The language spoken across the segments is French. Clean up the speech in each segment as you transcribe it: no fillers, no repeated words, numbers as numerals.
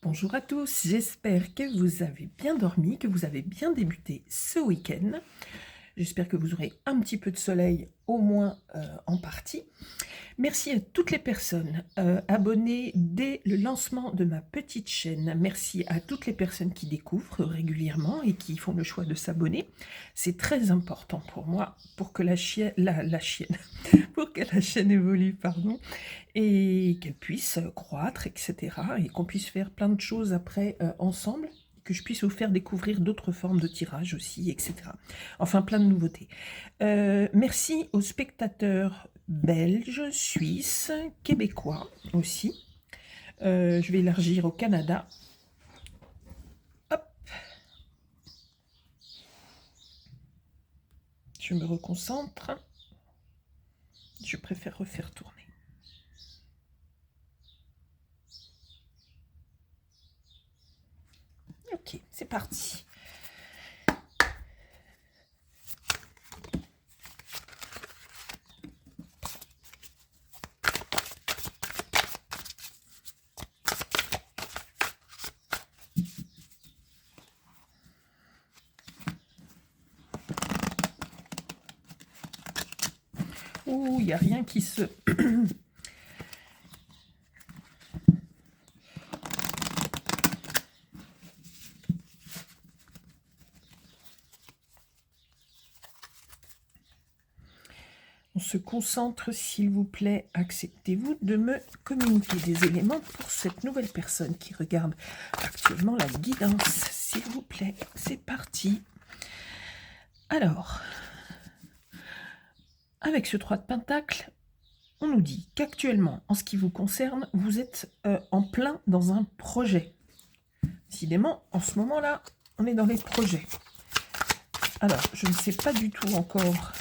Bonjour à tous, j'espère que vous avez bien dormi, que vous avez bien débuté ce week-end. J'espère que vous aurez un petit peu de soleil, au moins en partie. Merci à toutes les personnes abonnées dès le lancement de ma petite chaîne. Merci à toutes les personnes qui découvrent régulièrement et qui font le choix de s'abonner. C'est très important pour moi, pour que pour que la chaîne évolue, pardon, et qu'elle puisse croître, etc. Et qu'on puisse faire plein de choses après ensemble, que je puisse vous faire découvrir d'autres formes de tirage aussi, etc. Enfin, plein de nouveautés. Merci aux spectateurs belges, suisses, québécois aussi. Je vais élargir au Canada. Hop. Je me reconcentre. Je préfère refaire tourner. Ok, c'est parti. Ouh, il n'y a rien qui se... On se concentre, s'il vous plaît. Acceptez-vous de me communiquer des éléments pour cette nouvelle personne qui regarde actuellement la guidance, s'il vous plaît. C'est parti. Alors, avec ce 3 de Pentacle, on nous dit qu'actuellement, en ce qui vous concerne, vous êtes en plein dans un projet. Décidément, en ce moment-là, on est dans les projets. Alors, je ne sais pas du tout encore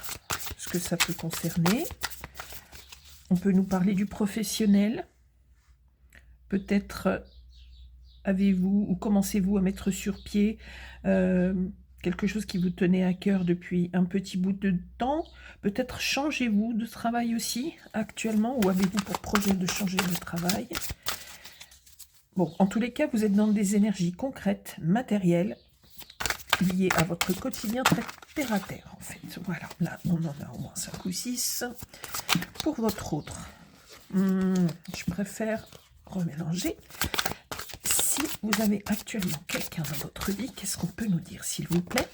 ce que ça peut concerner. On peut nous parler du professionnel. Peut-être avez-vous ou commencez-vous à mettre sur pied quelque chose qui vous tenait à cœur depuis un petit bout de temps. Peut-être changez-vous de travail aussi actuellement, ou avez-vous pour projet de changer de travail. Bon, en tous les cas, vous êtes dans des énergies concrètes, matérielles, liées à votre quotidien très terre à terre, en fait. Voilà, là, on en a au moins 5 ou 6. Pour votre autre, je préfère remélanger. Si vous avez actuellement quelqu'un dans votre vie, qu'est-ce qu'on peut nous dire, s'il vous plaît?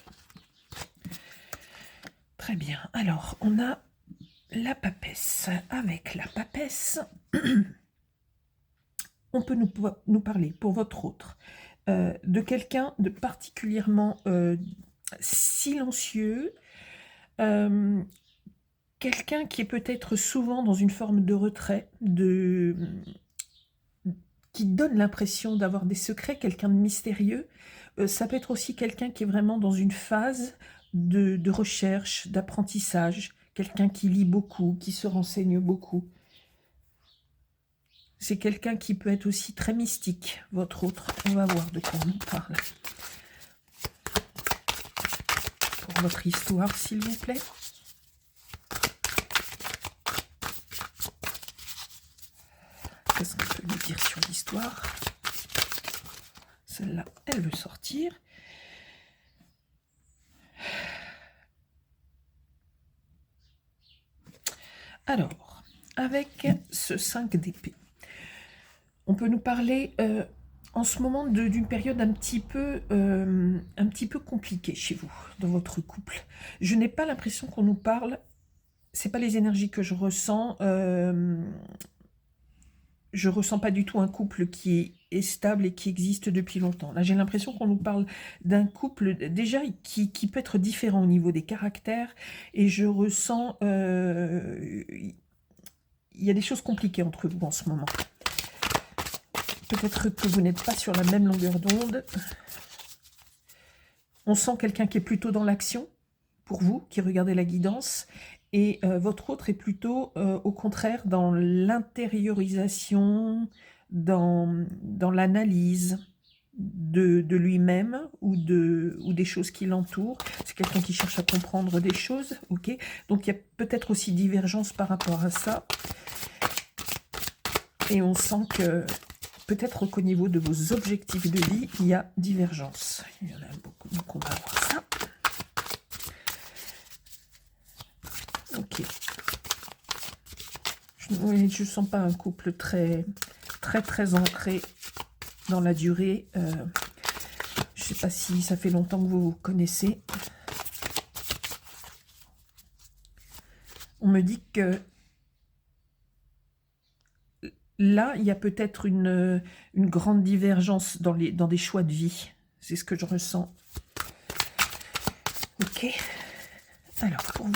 Très bien. Alors, on a la papesse. Avec la papesse, on peut nous parler, pour votre autre, de quelqu'un de particulièrement silencieux, quelqu'un qui est peut-être souvent dans une forme de retrait, qui donne l'impression d'avoir des secrets, quelqu'un de mystérieux. Ça peut être aussi quelqu'un qui est vraiment dans une phase de recherche, d'apprentissage, quelqu'un qui lit beaucoup, qui se renseigne beaucoup. C'est quelqu'un qui peut être aussi très mystique, votre autre. On va voir de quoi on nous parle. Pour votre histoire, s'il vous plaît. Qu'est-ce qu'on peut nous dire sur l'histoire? Celle-là, elle veut sortir. Alors, avec ce 5 d'épée, on peut nous parler en ce moment d'une période un petit peu compliquée chez vous, dans votre couple. Je n'ai pas l'impression qu'on nous parle, c'est pas les énergies que je ressens. Je ressens pas du tout un couple qui est stable et qui existe depuis longtemps. Là, j'ai l'impression qu'on nous parle d'un couple déjà qui peut être différent au niveau des caractères, et je ressens il y a des choses compliquées entre vous en ce moment. Peut-être que vous n'êtes pas sur la même longueur d'onde. On sent quelqu'un qui est plutôt dans l'action, pour vous, qui regardez la guidance, et votre autre est plutôt, au contraire, dans l'intériorisation, dans l'analyse de lui-même ou des choses qui l'entourent. C'est quelqu'un qui cherche à comprendre des choses, ok? Donc il y a peut-être aussi divergence par rapport à ça. Et on sent que peut-être qu'au niveau de vos objectifs de vie, il y a divergence. Il y en a beaucoup, donc on va voir ça. Ok. Je ne sens pas un couple très ancré dans la durée. Je ne sais pas si ça fait longtemps que vous vous connaissez. On me dit que là, il y a peut-être une grande divergence dans des choix de vie. C'est ce que je ressens. Ok. Alors, pour vous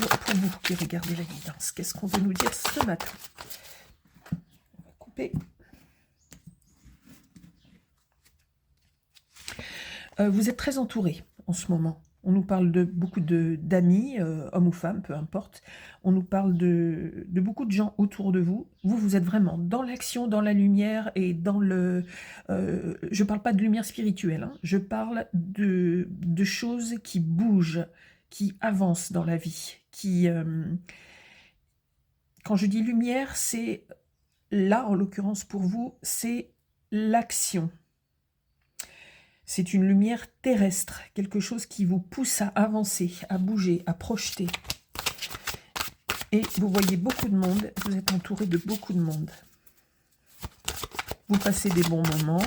qui regardez la guidance, qu'est-ce qu'on veut nous dire ce matin? On va couper. Vous êtes très entouré en ce moment. On nous parle de beaucoup d'amis, hommes ou femmes, peu importe. On nous parle de beaucoup de gens autour de vous. Vous êtes vraiment dans l'action, dans la lumière et dans le... je ne parle pas de lumière spirituelle, hein, je parle de choses qui bougent, qui avancent dans la vie. Quand je dis lumière, c'est là, en l'occurrence pour vous, c'est l'action. C'est une lumière terrestre, quelque chose qui vous pousse à avancer, à bouger, à projeter. Et vous voyez beaucoup de monde, vous êtes entouré de beaucoup de monde. Vous passez des bons moments.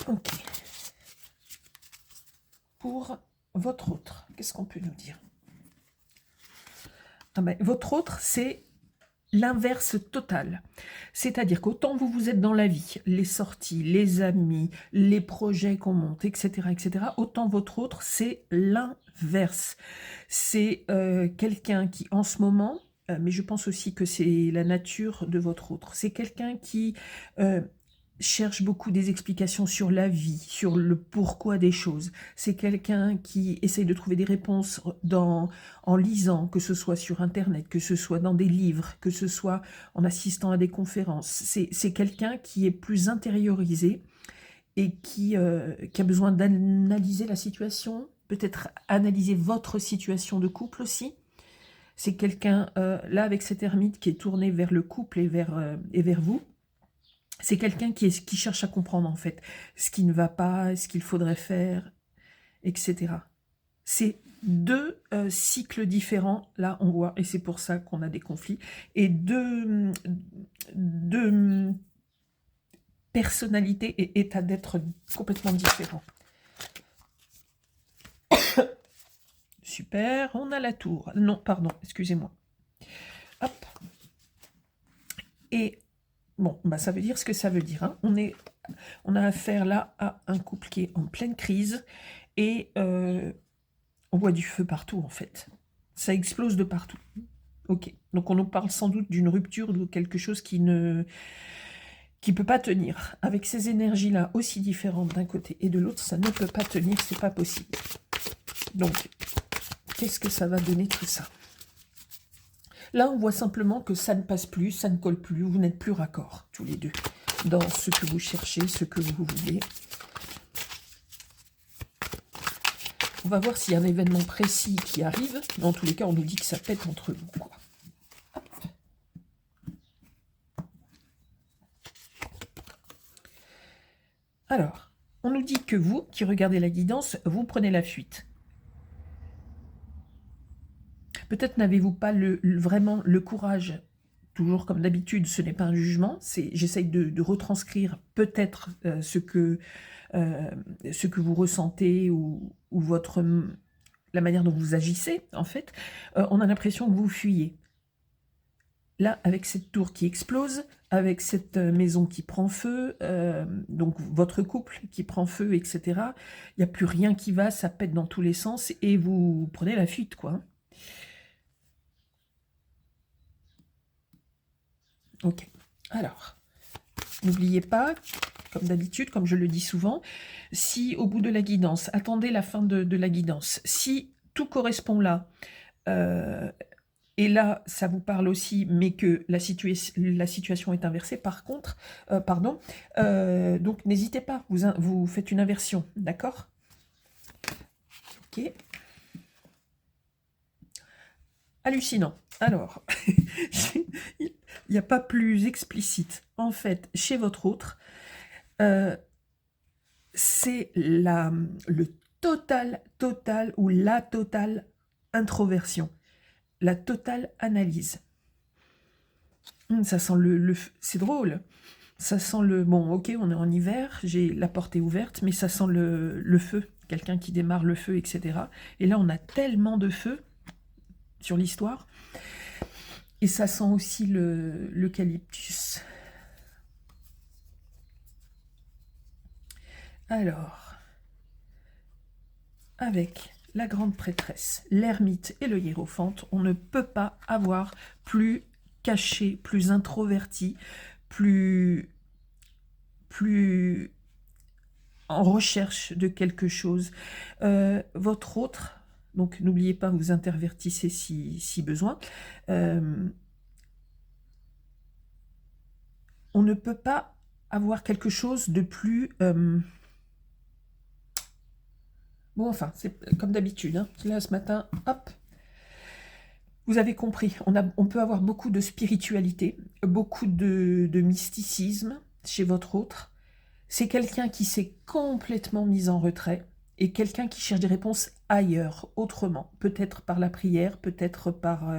Ok. Pour votre autre, qu'est-ce qu'on peut nous dire? Ah ben, votre autre, c'est l'inverse total. C'est-à-dire qu'autant vous êtes dans la vie, les sorties, les amis, les projets qu'on monte, etc., autant votre autre, c'est l'inverse. C'est quelqu'un qui, en ce moment, mais je pense aussi que c'est la nature de votre autre, c'est quelqu'un qui cherche beaucoup des explications sur la vie, sur le pourquoi des choses. C'est quelqu'un qui essaye de trouver des réponses en lisant, que ce soit sur Internet, que ce soit dans des livres, que ce soit en assistant à des conférences. C'est quelqu'un qui est plus intériorisé et qui a besoin d'analyser la situation, peut-être analyser votre situation de couple aussi. C'est quelqu'un, là, avec cette ermite qui est tourné vers le couple et vers vous. C'est quelqu'un qui cherche à comprendre, en fait, ce qui ne va pas, ce qu'il faudrait faire, etc. C'est deux cycles différents, là, on voit, et c'est pour ça qu'on a des conflits, et deux personnalités et états d'être complètement différents. Super, on a la tour. Non, pardon, excusez-moi. Hop. Et... bon, bah ça veut dire ce que ça veut dire. Hein. On a affaire là à un couple qui est en pleine crise et on voit du feu partout en fait. Ça explose de partout. Ok, donc on nous parle sans doute d'une rupture ou de quelque chose qui ne peut pas tenir. Avec ces énergies-là aussi différentes d'un côté et de l'autre, ça ne peut pas tenir, c'est pas possible. Donc, qu'est-ce que ça va donner tout ça? Là, on voit simplement que ça ne passe plus, ça ne colle plus, vous n'êtes plus raccord, tous les deux, dans ce que vous cherchez, ce que vous voulez. On va voir s'il y a un événement précis qui arrive. Dans tous les cas, on nous dit que ça pète entre vous, quoi. Alors, on nous dit que vous, qui regardez la guidance, vous prenez la fuite. Peut-être n'avez-vous pas vraiment le courage, toujours comme d'habitude, ce n'est pas un jugement, j'essaye de retranscrire peut-être ce que vous ressentez ou la manière dont vous agissez, en fait. On a l'impression que vous fuyez. Là, avec cette tour qui explose, avec cette maison qui prend feu, donc votre couple qui prend feu, etc., il n'y a plus rien qui va, ça pète dans tous les sens et vous prenez la fuite, quoi. Ok, alors, n'oubliez pas, comme d'habitude, comme je le dis souvent, si au bout de la guidance, attendez la fin de la guidance, si tout correspond là, et là, ça vous parle aussi, mais que la situation est inversée, par contre, donc n'hésitez pas, vous faites une inversion, d'accord? Ok. Hallucinant. Alors, il n'y a pas plus explicite. En fait, chez votre autre, c'est le total ou la totale introversion, la totale analyse. Ça sent c'est drôle. Ça sent bon, ok, on est en hiver, j'ai la porte est ouverte, mais ça sent le feu, quelqu'un qui démarre le feu, etc. Et là, on a tellement de feu sur l'histoire. Et ça sent aussi l'eucalyptus. Alors, avec la grande prêtresse, l'ermite et le hiérophante, on ne peut pas avoir plus caché, plus introverti, plus en recherche de quelque chose. Votre autre, donc n'oubliez pas, vous intervertissez si besoin. On ne peut pas avoir quelque chose de plus... Bon, enfin, c'est comme d'habitude. Hein. Là, ce matin, hop, vous avez compris. On peut avoir beaucoup de spiritualité, beaucoup de mysticisme chez votre autre. C'est quelqu'un qui s'est complètement mis en retrait et quelqu'un qui cherche des réponses ailleurs, autrement. Peut-être par la prière, peut-être par...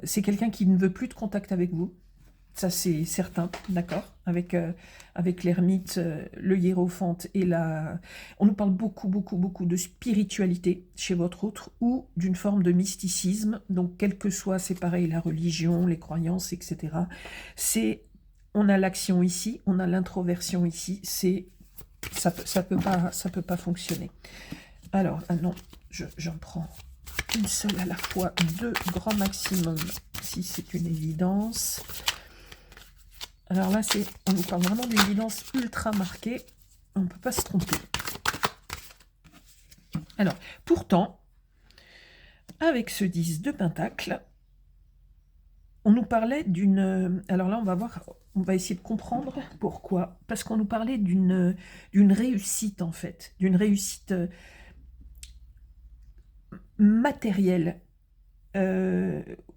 c'est quelqu'un qui ne veut plus de contact avec vous. Ça, c'est certain, d'accord, avec l'ermite, le hiérophante et on nous parle beaucoup de spiritualité chez votre autre ou d'une forme de mysticisme. Donc, quel que soit, c'est pareil, la religion, les croyances, etc. On a l'action ici, on a l'introversion ici. Ça peut pas fonctionner. Alors, ah non, j'en prends une seule à la fois, 2 grand maximum, si c'est une évidence. Alors là, on nous parle vraiment d'une évidence ultra marquée. On ne peut pas se tromper. Alors, pourtant, avec ce 10 de Pentacle, on nous parlait d'une... Alors là, on va essayer de comprendre pourquoi. Parce qu'on nous parlait d'une réussite, en fait. D'une réussite matérielle.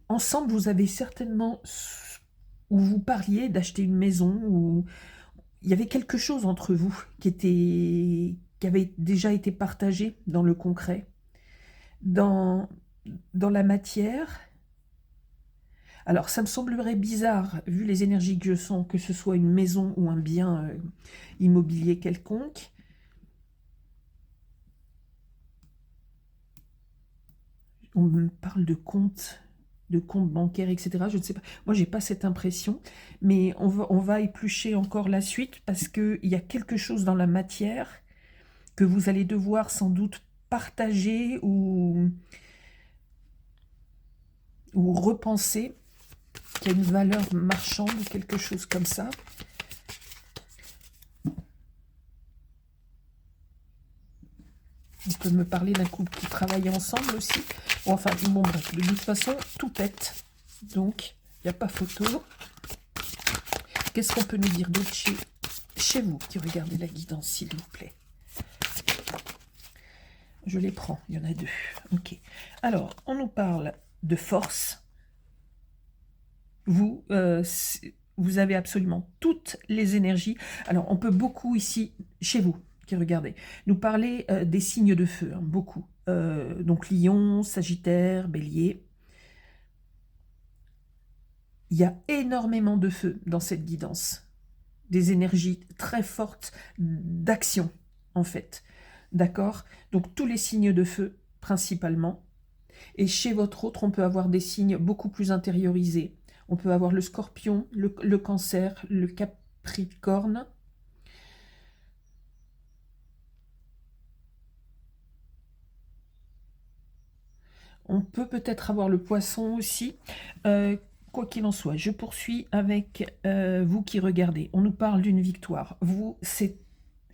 Ensemble, vous avez certainement... où vous parliez d'acheter une maison, où il y avait quelque chose entre vous qui avait déjà été partagé dans le concret, dans la matière. Alors, ça me semblerait bizarre, vu les énergies que je sens, que ce soit une maison ou un bien immobilier quelconque. On me parle de comptes bancaires, etc. Je ne sais pas. Moi, j'ai pas cette impression, mais on va éplucher encore la suite parce qu'il y a quelque chose dans la matière que vous allez devoir sans doute partager ou repenser, qui a une valeur marchande ou quelque chose comme ça. On peut me parler d'un couple qui travaille ensemble aussi. Bon, enfin, bon, bref, de toute façon, tout pète. Donc, il n'y a pas photo. Qu'est-ce qu'on peut nous dire d'autre chez vous qui regardez la guidance, s'il vous plaît? Je les prends, il y en a 2. Ok. Alors, on nous parle de force. Vous avez absolument toutes les énergies. Alors, on peut beaucoup ici, chez vous, qui regardez, nous parler des signes de feu, hein, beaucoup. Donc, Lion, Sagittaire, Bélier. Il y a énormément de feu dans cette guidance. Des énergies très fortes d'action, en fait. D'accord? Donc, tous les signes de feu, principalement. Et chez votre autre, on peut avoir des signes beaucoup plus intériorisés. On peut avoir le Scorpion, le Cancer, le Capricorne. On peut peut-être avoir le Poisson aussi. Quoi qu'il en soit, je poursuis avec vous qui regardez. On nous parle d'une victoire. Vous, c'est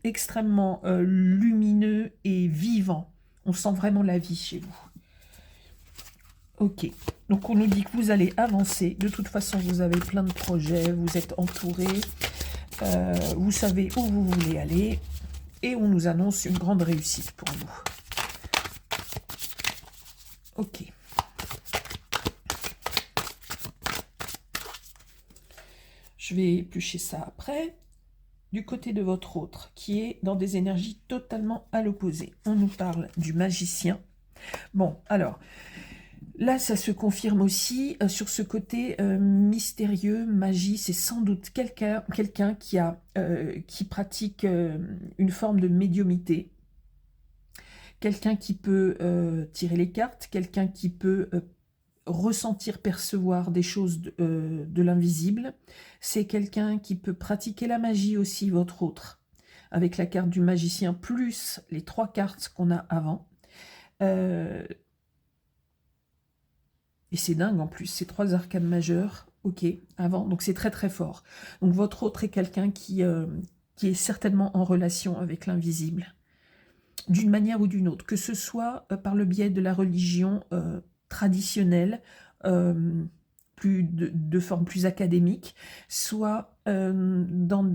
extrêmement lumineux et vivant. On sent vraiment la vie chez vous. Ok, donc on nous dit que vous allez avancer. De toute façon, vous avez plein de projets, vous êtes entouré, vous savez où vous voulez aller. Et on nous annonce une grande réussite pour vous. Ok. Je vais éplucher ça après. Du côté de votre autre, qui est dans des énergies totalement à l'opposé. On nous parle du magicien. Bon, alors, là, ça se confirme aussi sur ce côté mystérieux, magie. C'est sans doute quelqu'un qui pratique une forme de médiumnité. Quelqu'un qui peut tirer les cartes, quelqu'un qui peut ressentir, percevoir des choses de l'invisible. C'est quelqu'un qui peut pratiquer la magie aussi, votre autre, avec la carte du magicien, plus les 3 cartes qu'on a avant. Et c'est dingue en plus, ces 3 arcanes majeures, ok, avant, donc c'est très très fort. Donc votre autre est quelqu'un qui est certainement en relation avec l'invisible, d'une manière ou d'une autre, que ce soit par le biais de la religion traditionnelle, de forme plus académique, soit dans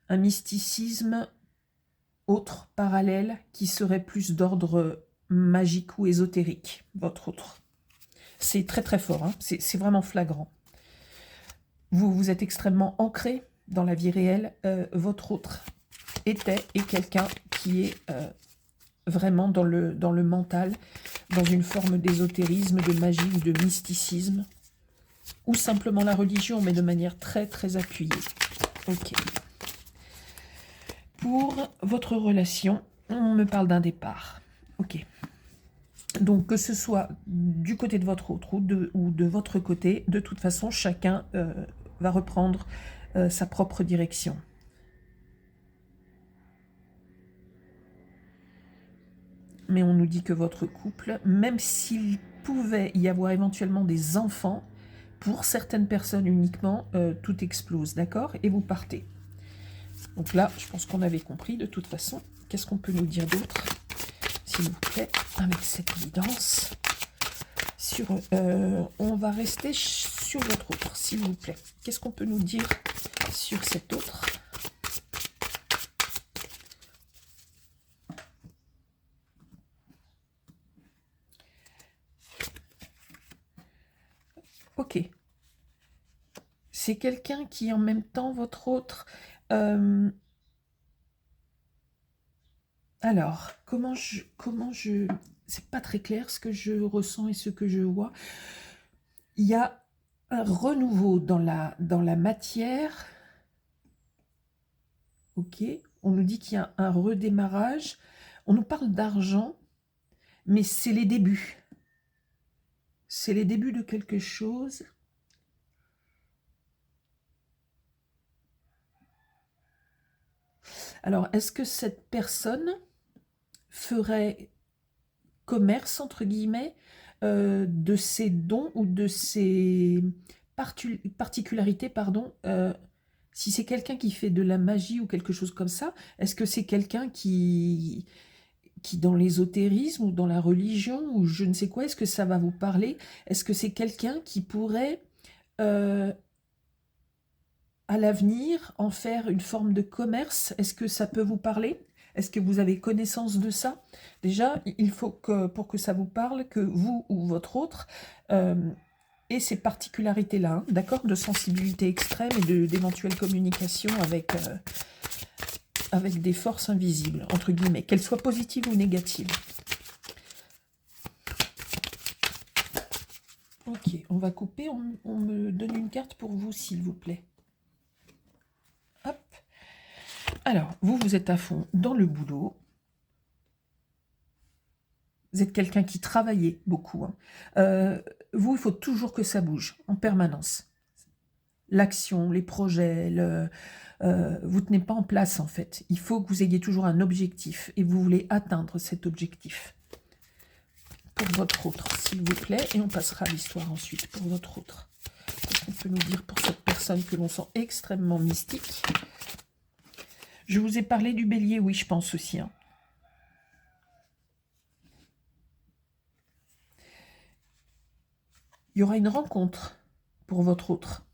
un mysticisme autre, parallèle, qui serait plus d'ordre magique ou ésotérique, votre autre. C'est très très fort, hein, c'est vraiment flagrant. Vous êtes extrêmement ancré dans la vie réelle, votre autre est quelqu'un qui est vraiment dans le mental, dans une forme d'ésotérisme, de magie ou de mysticisme, ou simplement la religion, mais de manière très très appuyée. Ok. Pour votre relation, on me parle d'un départ. Ok. Donc que ce soit du côté de votre autre ou de votre côté, de toute façon, chacun va reprendre sa propre direction. Mais on nous dit que votre couple, même s'il pouvait y avoir éventuellement des enfants, pour certaines personnes uniquement, tout explose, d'accord? Et vous partez. Donc là, je pense qu'on avait compris de toute façon. Qu'est-ce qu'on peut nous dire d'autre, s'il vous plaît, avec cette guidance on va rester sur votre autre, s'il vous plaît. Qu'est-ce qu'on peut nous dire sur cet autre? Ok. C'est quelqu'un qui, en même temps, votre autre... Alors, comment je... C'est pas très clair ce que je ressens et ce que je vois. Il y a un renouveau dans la matière. Ok. On nous dit qu'il y a un redémarrage. On nous parle d'argent, mais c'est les débuts. C'est les débuts de quelque chose. Alors, est-ce que cette personne ferait commerce, entre guillemets, de ses dons ou de ses particularités, pardon, si c'est quelqu'un qui fait de la magie ou quelque chose comme ça, est-ce que c'est quelqu'un qui dans l'ésotérisme ou dans la religion ou je ne sais quoi, est-ce que ça va vous parler? Est-ce que c'est quelqu'un qui pourrait à l'avenir en faire une forme de commerce? Est-ce que ça peut vous parler? Est-ce que vous avez connaissance de ça? Déjà, il faut que, pour que ça vous parle, que vous ou votre autre ait ces particularités-là, hein, d'accord? De sensibilité extrême et d'éventuelle communication avec des forces invisibles, entre guillemets, qu'elles soient positives ou négatives. Ok, on va couper, on me donne une carte pour vous, s'il vous plaît. Hop. Alors, vous êtes à fond dans le boulot. Vous êtes quelqu'un qui travaillait beaucoup. Hein. Vous, il faut toujours que ça bouge, en permanence. L'action, les projets, vous ne tenez pas en place, en fait. Il faut que vous ayez toujours un objectif, et vous voulez atteindre cet objectif. Pour votre autre, s'il vous plaît, et on passera à l'histoire ensuite, pour votre autre. Qu'est-ce qu'on peut nous dire pour cette personne que l'on sent extrêmement mystique? Je vous ai parlé du bélier, oui, je pense aussi. Hein. Il y aura une rencontre pour votre autre.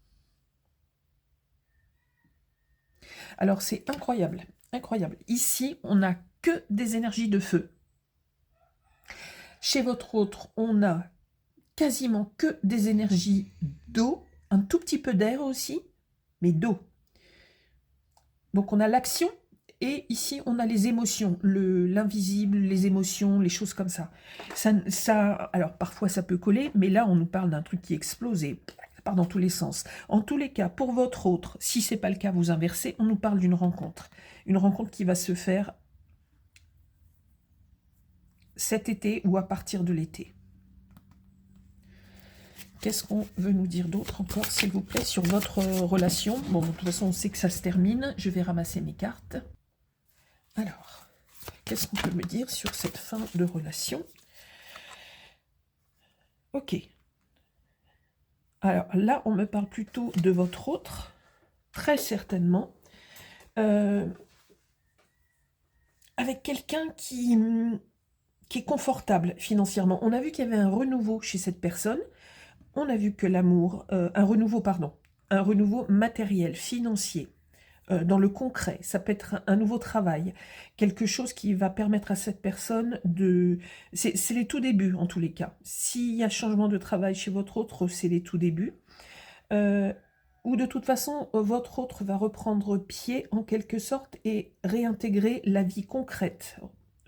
Alors, c'est incroyable, incroyable. Ici, on n'a que des énergies de feu. Chez votre autre, on a quasiment que des énergies d'eau un tout petit peu d'air aussi, mais d'eau. Donc on a l'action et ici on a les émotions, l'invisible, les émotions, les choses comme ça. Alors parfois ça peut coller, mais là on nous parle d'un truc qui explose et part dans tous les sens. En tous les cas, pour votre autre, si c'est pas le cas, vous inversez, on nous parle d'une rencontre. Une rencontre qui va se faire cet été ou à partir de l'été. Qu'est-ce qu'on veut nous dire d'autre encore, s'il vous plaît, sur votre relation? Bon, de toute façon, on sait que ça se termine. Je vais ramasser mes cartes. Alors, qu'est-ce qu'on peut me dire sur cette fin de relation? Ok. Alors là, on me parle plutôt de votre autre, très certainement, avec quelqu'un qui est confortable financièrement. On a vu qu'il y avait un renouveau chez cette personne. On a vu que l'amour, un renouveau matériel, financier, dans le concret. Ça peut être un nouveau travail, quelque chose qui va permettre à cette personne de... C'est les tout débuts en tous les cas. S'il y a changement de travail chez votre autre, c'est les tout débuts. Ou de toute façon, votre autre va reprendre pied en quelque sorte et réintégrer la vie concrète.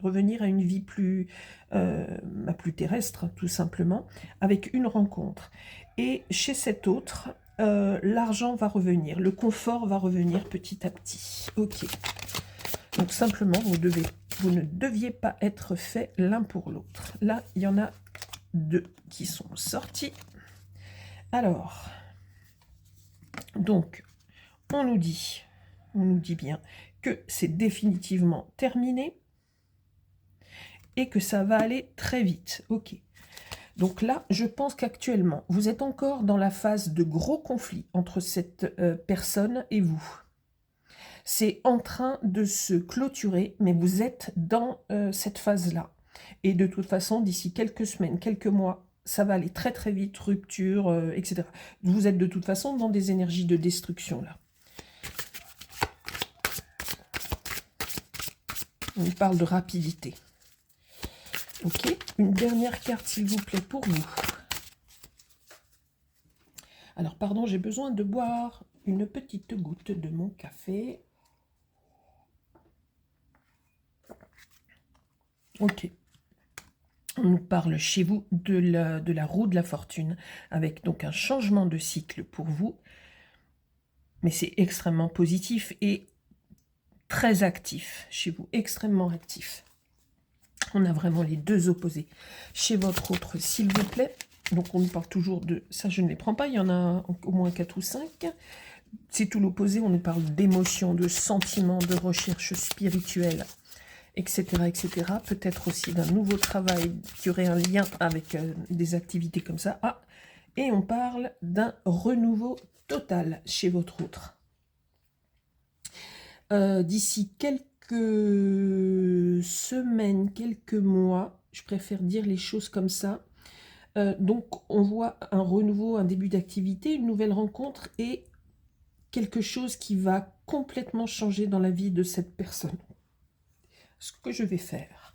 Revenir à une vie plus terrestre, tout simplement, avec une rencontre. Et chez cet autre, l'argent va revenir, le confort va revenir petit à petit. Ok. Donc simplement, vous ne deviez pas être fait l'un pour l'autre. Là, il y en a deux qui sont sortis. Alors, donc, on nous dit bien que c'est définitivement terminé et que ça va aller très vite. Ok. Donc là, je pense qu'actuellement, vous êtes encore dans la phase de gros conflit entre cette personne et vous. C'est en train de se clôturer, mais vous êtes dans cette phase-là. Et de toute façon, d'ici quelques semaines, quelques mois, ça va aller très très vite, rupture, etc. Vous êtes de toute façon dans des énergies de destruction, là. On parle de rapidité. Ok, une dernière carte, s'il vous plaît, pour vous. Alors, pardon, j'ai besoin de boire une petite goutte de mon café. Ok. On nous parle chez vous de la roue de la fortune, avec donc un changement de cycle pour vous. Mais c'est extrêmement positif et très actif chez vous, extrêmement actif. On a vraiment les deux opposés. Chez votre autre, s'il vous plaît, donc on nous parle toujours de... Ça, je ne les prends pas, il y en a au moins 4 ou 5. C'est tout l'opposé, on nous parle d'émotions, de sentiments, de recherche spirituelle, etc. etc. Peut-être aussi d'un nouveau travail qui aurait un lien avec des activités comme ça. Ah, et on parle d'un renouveau total chez votre autre. D'ici quelques semaines, quelques mois, je préfère dire les choses comme ça. Donc on voit un renouveau, un début d'activité, une nouvelle rencontre et quelque chose qui va complètement changer dans la vie de cette personne. Ce que je vais faire,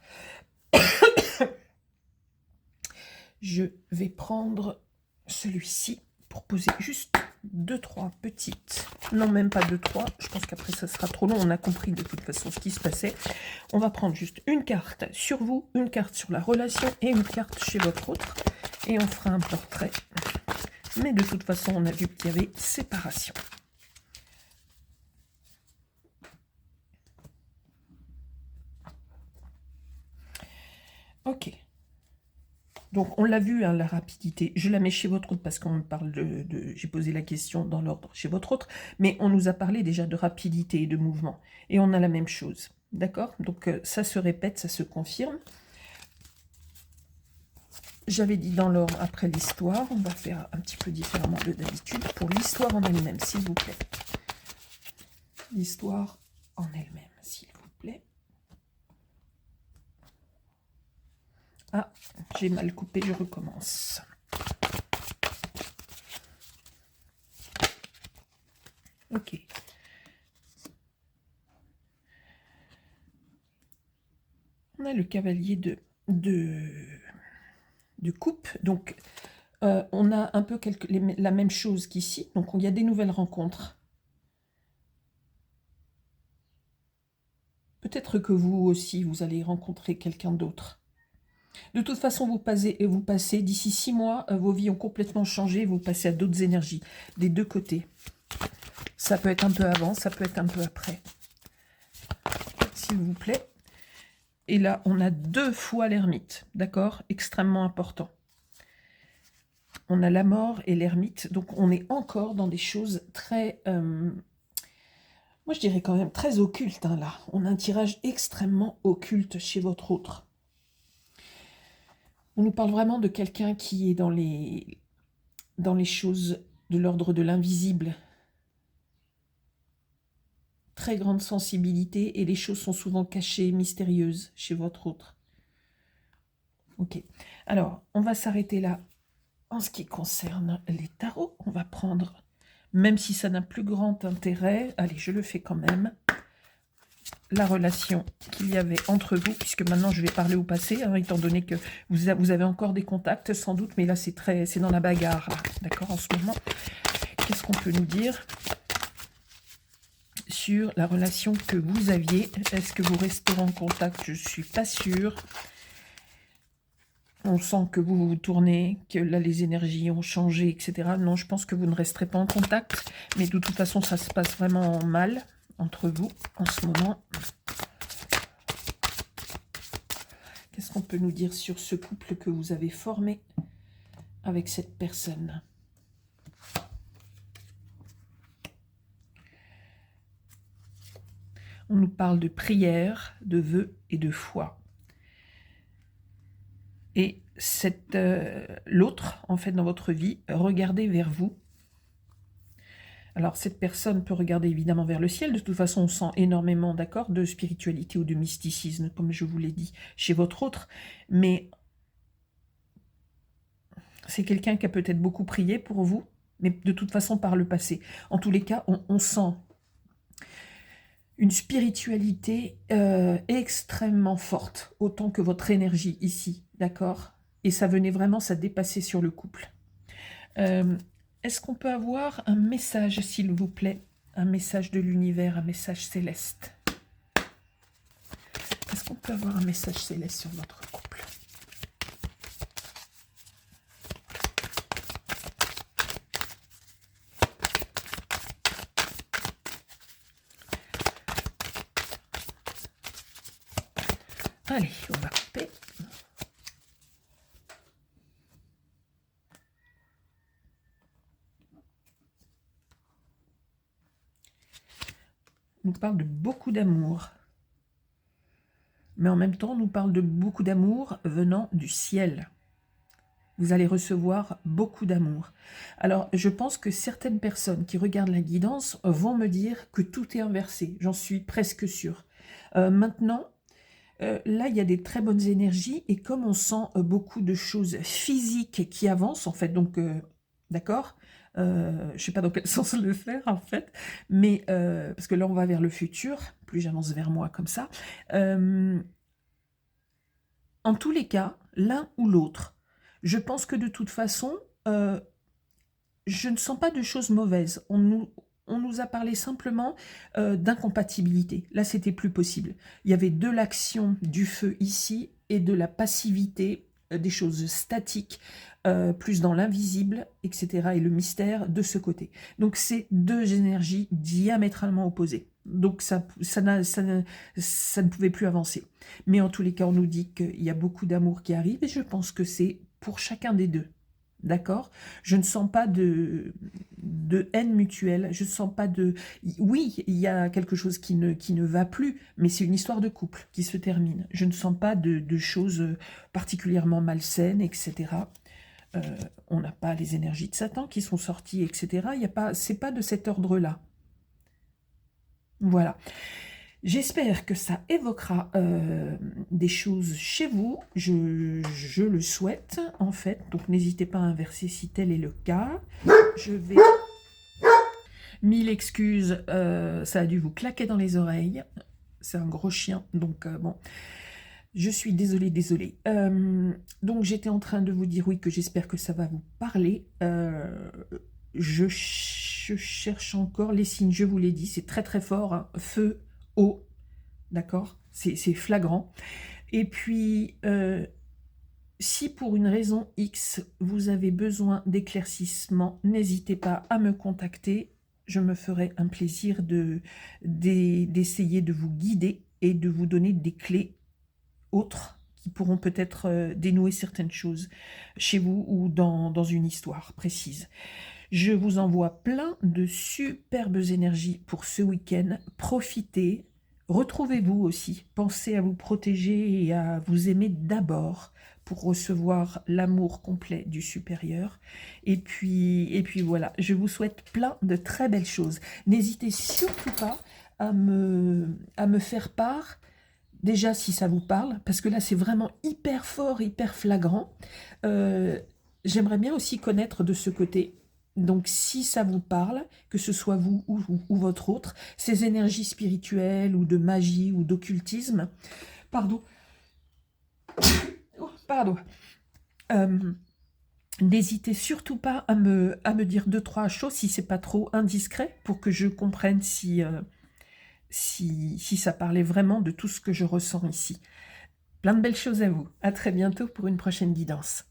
je vais prendre celui-ci pour poser juste 2-3 petites, non même pas 2-3, je pense qu'après ça sera trop long, on a compris de toute façon ce qui se passait. On va prendre juste une carte sur vous, une carte sur la relation et une carte chez votre autre, et on fera un portrait. Mais de toute façon, on a vu qu'il y avait séparation. Ok. Donc, on l'a vu, hein, la rapidité. Je la mets chez votre autre parce qu'on parle j'ai posé la question dans l'ordre chez votre autre, mais on nous a parlé déjà de rapidité et de mouvement. Et on a la même chose. D'accord? Donc, ça se répète, ça se confirme. J'avais dit dans l'ordre après l'histoire. On va faire un petit peu différemment de d'habitude. Pour l'histoire en elle-même, s'il vous plaît. L'histoire en elle-même, s'il vous plaît. Ah, j'ai mal coupé, je recommence. Ok. On a le cavalier de coupe. Donc, on a un peu la même chose qu'ici. Donc, il y a des nouvelles rencontres. Peut-être que vous aussi, vous allez rencontrer quelqu'un d'autre. De toute façon, vous passez d'ici 6 mois, vos vies ont complètement changé, vous passez à d'autres énergies, des deux côtés. Ça peut être un peu avant, ça peut être un peu après. S'il vous plaît. Et là, on a 2 fois l'ermite, d'accord? Extrêmement important. On a la mort et l'ermite, donc on est encore dans des choses très... moi, je dirais quand même très occultes, hein, là. On a un tirage extrêmement occulte chez votre autre. On nous parle vraiment de quelqu'un qui est dans les choses de l'ordre de l'invisible. Très grande sensibilité et les choses sont souvent cachées, mystérieuses chez votre autre. Ok. Alors, on va s'arrêter là. En ce qui concerne les tarots, on va prendre, même si ça n'a plus grand intérêt, allez, je le fais quand même, la relation qu'il y avait entre vous, puisque maintenant je vais parler au passé, hein, étant donné que vous avez encore des contacts sans doute, mais là c'est dans la bagarre, d'accord, en ce moment. Qu'est-ce qu'on peut nous dire sur la relation que vous aviez? Est-ce que vous resterez en contact? Je ne suis pas sûre. On sent que vous vous tournez, que là les énergies ont changé, etc. Non, je pense que vous ne resterez pas en contact, mais de toute façon ça se passe vraiment mal entre vous en ce moment. Qu'est-ce qu'on peut nous dire sur ce couple que vous avez formé avec cette personne? On nous parle de prière, de vœux et de foi. Et l'autre, en fait, dans votre vie, regardez vers vous. Alors, cette personne peut regarder évidemment vers le ciel. De toute façon, on sent énormément, d'accord, de spiritualité ou de mysticisme, comme je vous l'ai dit, chez votre autre. Mais c'est quelqu'un qui a peut-être beaucoup prié pour vous, mais de toute façon par le passé. En tous les cas, on sent une spiritualité extrêmement forte, autant que votre énergie ici, d'accord? Et ça venait vraiment, ça dépassait sur le couple. Est-ce qu'on peut avoir un message, s'il vous plaît? Un message de l'univers, un message céleste. Est-ce qu'on peut avoir un message céleste sur votre couple? Allez, on va couper. On nous parle de beaucoup d'amour. Mais en même temps, on nous parle de beaucoup d'amour venant du ciel. Vous allez recevoir beaucoup d'amour. Alors, je pense que certaines personnes qui regardent la guidance vont me dire que tout est inversé. J'en suis presque sûre. Maintenant, là, il y a des très bonnes énergies et comme on sent beaucoup de choses physiques qui avancent, en fait, donc, d'accord, je ne sais pas dans quel sens le faire, en fait, mais parce que là, on va vers le futur, plus j'avance vers moi comme ça. En tous les cas, l'un ou l'autre, je pense que de toute façon, je ne sens pas de choses mauvaises. On nous a parlé simplement d'incompatibilité. Là, c'était plus possible. Il y avait de l'action du feu ici et de la passivité, des choses statiques, plus dans l'invisible, etc. et le mystère de ce côté. Donc, c'est 2 énergies diamétralement opposées. Donc, ça ne pouvait plus avancer. Mais en tous les cas, on nous dit qu'il y a beaucoup d'amour qui arrive et je pense que c'est pour chacun des deux. D'accord? Je ne sens pas de haine mutuelle, je ne sens pas de... Oui, il y a quelque chose qui ne va plus, mais c'est une histoire de couple qui se termine. Je ne sens pas de choses particulièrement malsaines, etc. On n'a pas les énergies de Satan qui sont sorties, etc. C'est pas de cet ordre-là. Voilà. J'espère que ça évoquera des choses chez vous, je le souhaite en fait, donc n'hésitez pas à inverser si tel est le cas. Je vais... 1000 excuses, ça a dû vous claquer dans les oreilles, c'est un gros chien, donc bon. Je suis désolée, désolée. Donc j'étais en train de vous dire oui que j'espère que ça va vous parler. Je cherche encore les signes, je vous l'ai dit, c'est très très fort, hein. Feu, eau, d'accord? C'est flagrant. Et puis, si pour une raison X, vous avez besoin d'éclaircissement, n'hésitez pas à me contacter. Je me ferai un plaisir d'essayer de vous guider et de vous donner des clés autres qui pourront peut-être dénouer certaines choses chez vous ou dans une histoire précise. Je vous envoie plein de superbes énergies pour ce week-end. Profitez, retrouvez-vous aussi. Pensez à vous protéger et à vous aimer d'abord pour recevoir l'amour complet du supérieur. Et puis voilà, je vous souhaite plein de très belles choses. N'hésitez surtout pas à me faire part, déjà si ça vous parle, parce que là c'est vraiment hyper fort, hyper flagrant. J'aimerais bien aussi connaître de ce côté. Donc si ça vous parle, que ce soit vous ou votre autre, ces énergies spirituelles ou de magie ou d'occultisme, pardon, oh, pardon, n'hésitez surtout pas à me dire deux, trois choses si c'est pas trop indiscret pour que je comprenne si ça parlait vraiment de tout ce que je ressens ici. Plein de belles choses à vous. À très bientôt pour une prochaine guidance.